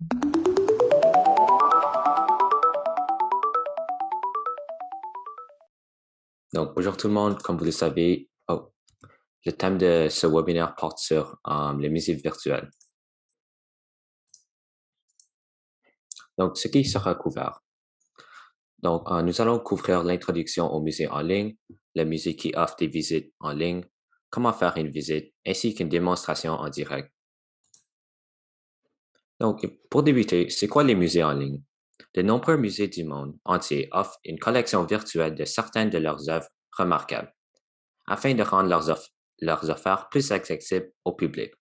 Donc, bonjour tout le monde, comme vous le savez, le thème de ce webinaire porte sur les musées virtuels. Donc, ce qui sera couvert. Donc, nous allons couvrir l'introduction au musée en ligne, le musée qui offre des visites en ligne, comment faire une visite, ainsi qu'une démonstration en direct. Donc, pour débuter, c'est quoi les musées en ligne? De nombreux musées du monde entier offrent une collection virtuelle de certaines de leurs œuvres remarquables, afin de rendre leurs affaires plus accessibles au public.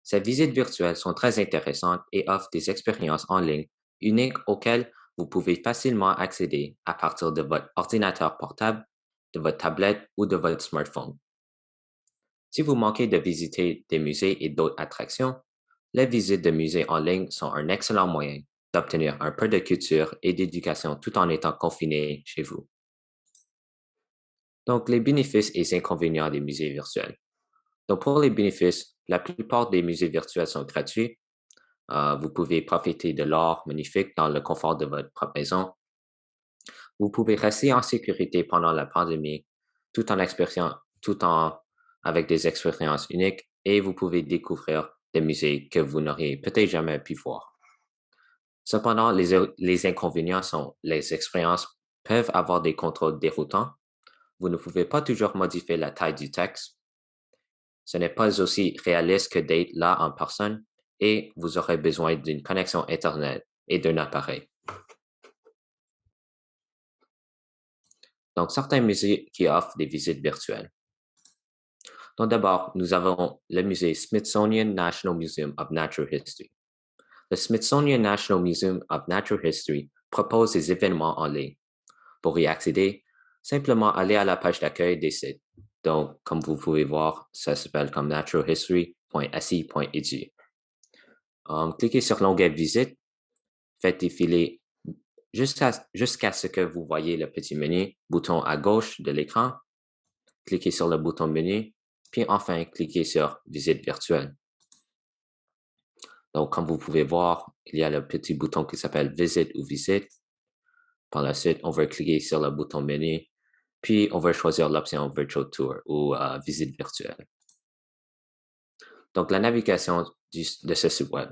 Ces visites virtuelles sont très intéressantes et offrent des expériences en ligne uniques auxquelles vous pouvez facilement accéder à partir de votre ordinateur portable, de votre tablette ou de votre smartphone. Si vous manquez de visiter des musées et d'autres attractions, les visites de musées en ligne sont un excellent moyen d'obtenir un peu de culture et d'éducation tout en étant confiné chez vous. Donc, les bénéfices et inconvénients des musées virtuels. Donc, pour les bénéfices, la plupart des musées virtuels sont gratuits. Vous pouvez profiter de l'art magnifique dans le confort de votre propre maison. Vous pouvez rester en sécurité pendant la pandémie tout en avec des expériences uniques et vous pouvez découvrir des musées que vous n'auriez peut-être jamais pu voir. Cependant, les inconvénients sont les expériences peuvent avoir des contrôles déroutants. Vous ne pouvez pas toujours modifier la taille du texte. Ce n'est pas aussi réaliste que d'être là en personne et vous aurez besoin d'une connexion Internet et d'un appareil. Donc, certains musées qui offrent des visites virtuelles. Donc, d'abord, nous avons le musée Smithsonian National Museum of Natural History. Le Smithsonian National Museum of Natural History propose des événements en ligne. Pour y accéder, simplement aller à la page d'accueil des sites. Donc, comme vous pouvez voir, ça s'appelle comme naturalhistory.si.edu. Cliquez sur l'onglet Visite, faites défiler jusqu'à ce que vous voyez le petit menu, bouton à gauche de l'écran. Cliquez sur le bouton menu, puis enfin, cliquez sur Visite virtuelle. Donc, comme vous pouvez voir, il y a le petit bouton qui s'appelle Visite ou Visite. Par la suite, on va cliquer sur le bouton menu, puis on va choisir l'option Virtual Tour ou Visite virtuelle. Donc, la navigation de ce site web.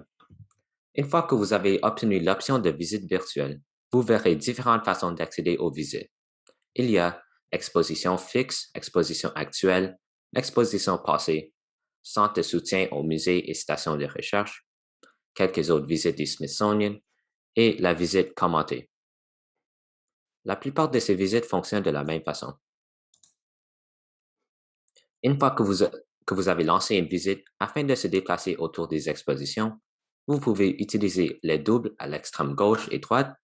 Une fois que vous avez obtenu l'option de visite virtuelle, vous verrez différentes façons d'accéder aux visites. Il y a exposition fixe, exposition actuelle, exposition passée, centre de soutien aux musées et stations de recherche, quelques autres visites du Smithsonian et la visite commentée. La plupart de ces visites fonctionnent de la même façon. Une fois que vous avez lancé une visite, afin de se déplacer autour des expositions, vous pouvez utiliser les doubles à l'extrême gauche et droite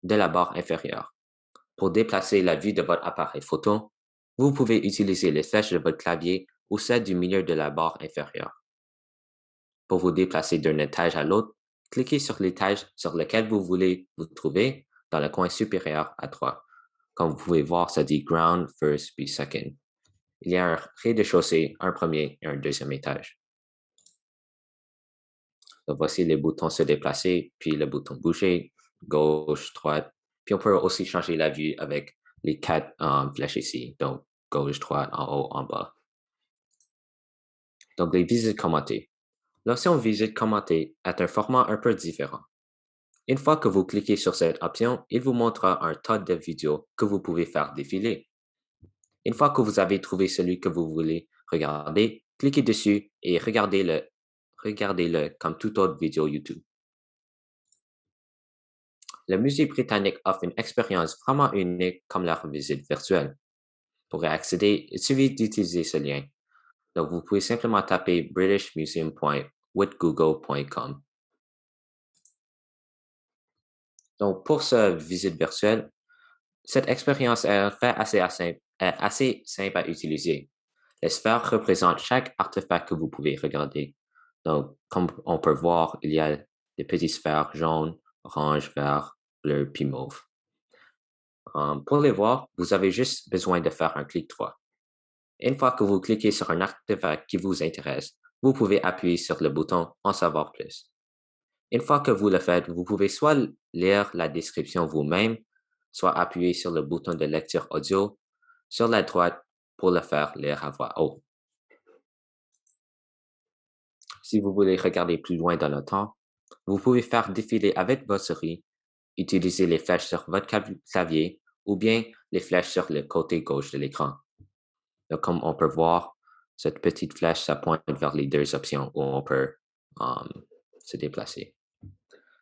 de la barre inférieure. Pour déplacer la vue de votre appareil photo, vous pouvez utiliser les flèches de votre clavier ou celles du milieu de la barre inférieure. Pour vous déplacer d'un étage à l'autre, cliquez sur l'étage sur lequel vous voulez vous trouver dans le coin supérieur à droite. Comme vous pouvez voir, ça dit Ground, First, puis Second. Il y a un rez-de-chaussée, un premier et un deuxième étage. Donc, voici les boutons se déplacer, puis le bouton bouger, gauche, droite. Puis on peut aussi changer la vue avec les 4 flèches ici. Donc, gauche, droite, en haut, en bas. Donc, les visites commentées. L'option visite commentée est un format un peu différent. Une fois que vous cliquez sur cette option, il vous montrera un tas de vidéos que vous pouvez faire défiler. Une fois que vous avez trouvé celui que vous voulez regarder, cliquez dessus et regardez-le comme toute autre vidéo YouTube. Le musée britannique offre une expérience vraiment unique comme leur visite virtuelle. Pour y accéder, il suffit d'utiliser ce lien. Donc, vous pouvez simplement taper britishmuseum.withgoogle.com. Donc, pour cette visite virtuelle, cette expérience est assez simple à utiliser. Les sphères représentent chaque artefact que vous pouvez regarder. Donc, comme on peut voir, il y a des petites sphères jaunes, orange, vert, bleu, puis mauve. Pour les voir, vous avez juste besoin de faire un clic droit. Une fois que vous cliquez sur un artefact qui vous intéresse, vous pouvez appuyer sur le bouton « En savoir plus ». Une fois que vous le faites, vous pouvez soit lire la description vous-même, soit appuyer sur le bouton de lecture audio sur la droite pour le faire lire à voix haute. Si vous voulez regarder plus loin dans le temps, vous pouvez faire défiler avec votre souris, utiliser les flèches sur votre clavier ou bien les flèches sur le côté gauche de l'écran. Donc, comme on peut voir, cette petite flèche, ça pointe vers les deux options où on peut se déplacer.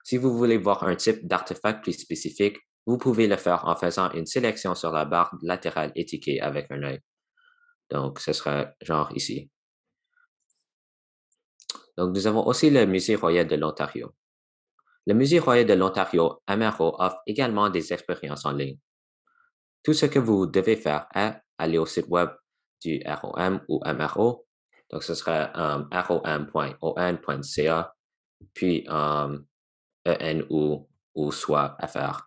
Si vous voulez voir un type d'artefact plus spécifique, vous pouvez le faire en faisant une sélection sur la barre latérale étiquetée avec un œil. Donc, ce sera genre ici. Donc, nous avons aussi le Musée royal de l'Ontario. Le Musée royal de l'Ontario, MRO, offre également des expériences en ligne. Tout ce que vous devez faire est aller au site web du ROM ou MRO. Donc, ce sera rom.on.ca, puis EN ou soit FR.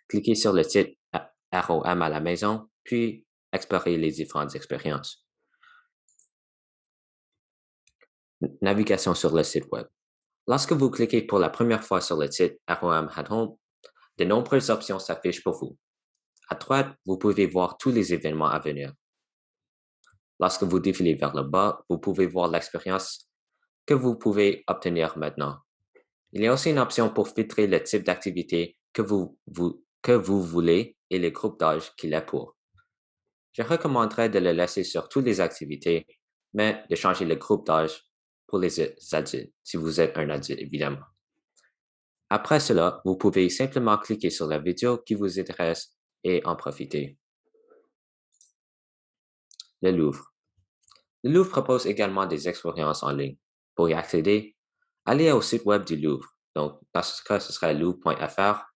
Cliquez sur le titre ROM à la maison, puis explorer les différentes expériences. Navigation sur le site web. Lorsque vous cliquez pour la première fois sur le titre ROM at Home, de nombreuses options s'affichent pour vous. À droite, vous pouvez voir tous les événements à venir. Lorsque vous défilez vers le bas, vous pouvez voir l'expérience que vous pouvez obtenir maintenant. Il y a aussi une option pour filtrer le type d'activité que vous voulez et le groupe d'âge qu'il est pour. Je recommanderais de le laisser sur toutes les activités, mais de changer le groupe d'âge pour les adultes, si vous êtes un adulte, évidemment. Après cela, vous pouvez simplement cliquer sur la vidéo qui vous intéresse et en profiter. Le Louvre. Le Louvre propose également des expériences en ligne. Pour y accéder, allez au site web du Louvre. Donc, dans ce cas, ce sera louvre.fr.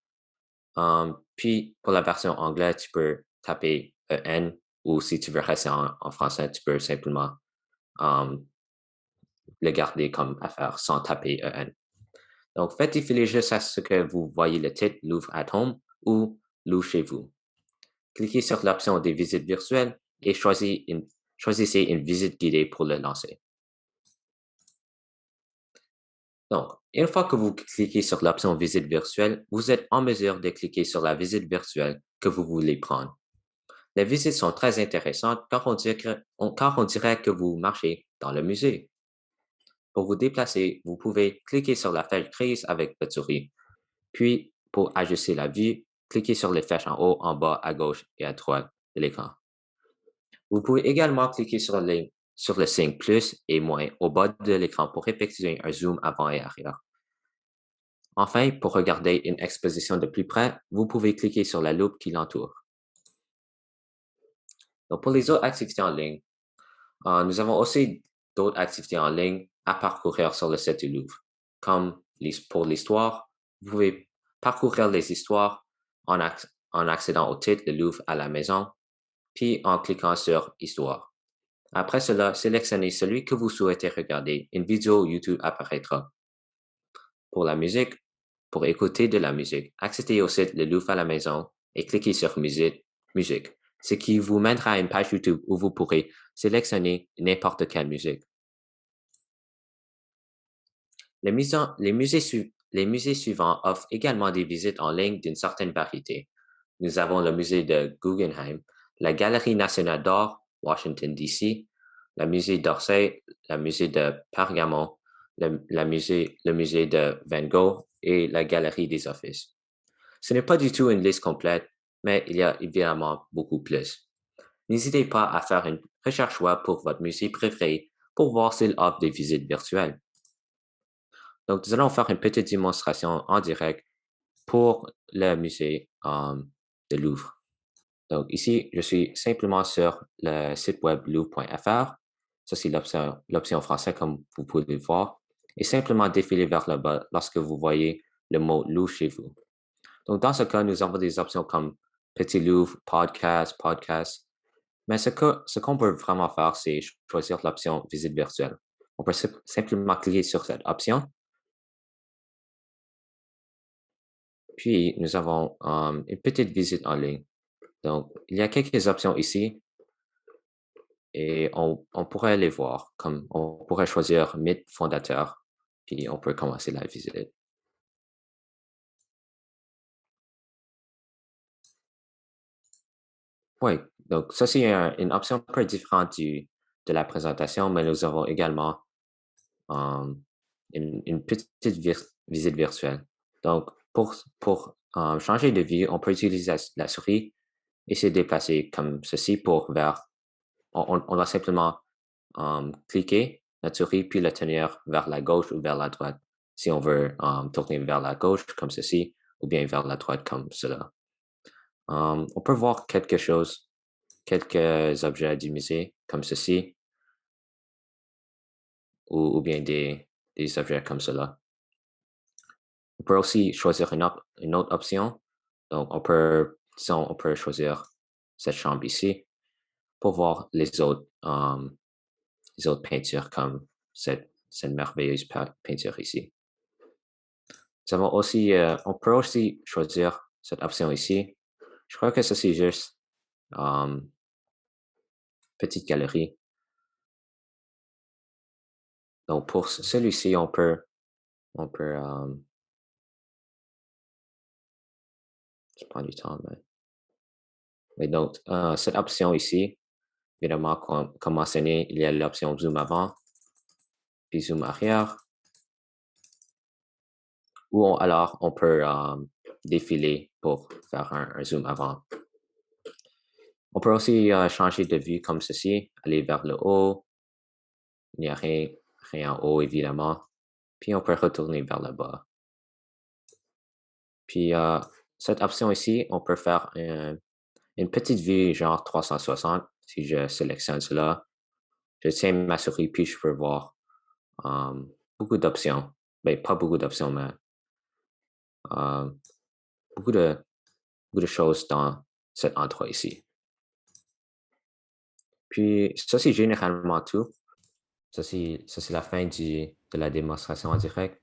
Puis, pour la version anglaise, tu peux taper EN ou si tu veux rester en français, tu peux simplement le garder comme affaire sans taper EN. Donc, faites défiler juste à ce que vous voyez le titre Louvre at Home ou Louvre chez vous. Cliquez sur l'option des visites virtuelles et choisissez une visite guidée pour le lancer. Donc, une fois que vous cliquez sur l'option visite virtuelle, vous êtes en mesure de cliquer sur la visite virtuelle que vous voulez prendre. Les visites sont très intéressantes car on dirait que vous marchez dans le musée. Pour vous déplacer, vous pouvez cliquer sur la flèche grise avec votre souris. Puis, pour ajuster la vue, cliquez sur les flèches en haut, en bas, à gauche et à droite de l'écran. Vous pouvez également cliquer sur le signe plus et moins au bas de l'écran pour effectuer un zoom avant et arrière. Enfin, pour regarder une exposition de plus près, vous pouvez cliquer sur la loupe qui l'entoure. Donc, pour les autres activités en ligne, nous avons aussi d'autres activités en ligne à parcourir sur le site du Louvre. Comme pour l'histoire, vous pouvez parcourir les histoires en accédant au titre Le Louvre à la maison, puis en cliquant sur Histoire. Après cela, sélectionnez celui que vous souhaitez regarder. Une vidéo YouTube apparaîtra. Pour la musique, pour écouter de la musique, accédez au site Le Louvre à la maison et cliquez sur Musique, ce qui vous mènera à une page YouTube où vous pourrez sélectionner n'importe quelle musique. Les musées suivants offrent également des visites en ligne d'une certaine variété. Nous avons le musée de Guggenheim, la Galerie nationale d'art, Washington, D.C., le musée d'Orsay, le musée de Pergamon, le musée de Van Gogh et la Galerie des Offices. Ce n'est pas du tout une liste complète, mais il y a évidemment beaucoup plus. N'hésitez pas à faire une recherche web pour votre musée préféré pour voir s'il offre des visites virtuelles. Donc, nous allons faire une petite démonstration en direct pour le musée de Louvre. Donc, ici, je suis simplement sur le site web louvre.fr. Ça, c'est l'option français, comme vous pouvez le voir. Et simplement défiler vers le bas lorsque vous voyez le mot Louvre chez vous. Donc, dans ce cas, nous avons des options comme Petit Louvre, Podcast. Mais ce qu'on peut vraiment faire, c'est choisir l'option Visite virtuelle. On peut simplement cliquer sur cette option. Puis, nous avons une petite visite en ligne. Donc, il y a quelques options ici et on pourrait les voir, comme on pourrait choisir Mythe fondateur puis on peut commencer la visite. Oui, donc ça, c'est une option un peu différente de la présentation, mais nous avons également une petite visite virtuelle. Donc, pour changer de vue, on peut utiliser la souris et se déplacer comme ceci pour vers. On va simplement cliquer notre souris puis la tenir vers la gauche ou vers la droite si on veut tourner vers la gauche comme ceci ou bien vers la droite comme cela. On peut voir quelque chose, quelques objets du musée comme ceci ou bien des objets comme cela. On peut aussi choisir une autre option. Donc, disons, on peut choisir cette chambre ici pour voir les autres peintures comme cette merveilleuse peinture ici. On peut aussi choisir cette option ici. Je crois que ça, c'est juste petite galerie. Donc, pour celui-ci, je prends du temps, mais donc, cette option ici, évidemment, comme mentionné, il y a l'option zoom avant, puis zoom arrière, alors on peut défiler pour faire un zoom avant. On peut aussi changer de vue comme ceci, aller vers le haut. Il n'y a rien en haut, évidemment. Puis on peut retourner vers le bas. Puis cette option ici, on peut faire une petite vue genre 360. Si je sélectionne cela, je tiens ma souris puis je peux voir beaucoup d'options. Ben, pas beaucoup d'options, mais euh, beaucoup de, beaucoup de choses dans cet endroit ici. Puis ça, c'est généralement tout. Ça, c'est la fin de la démonstration en direct.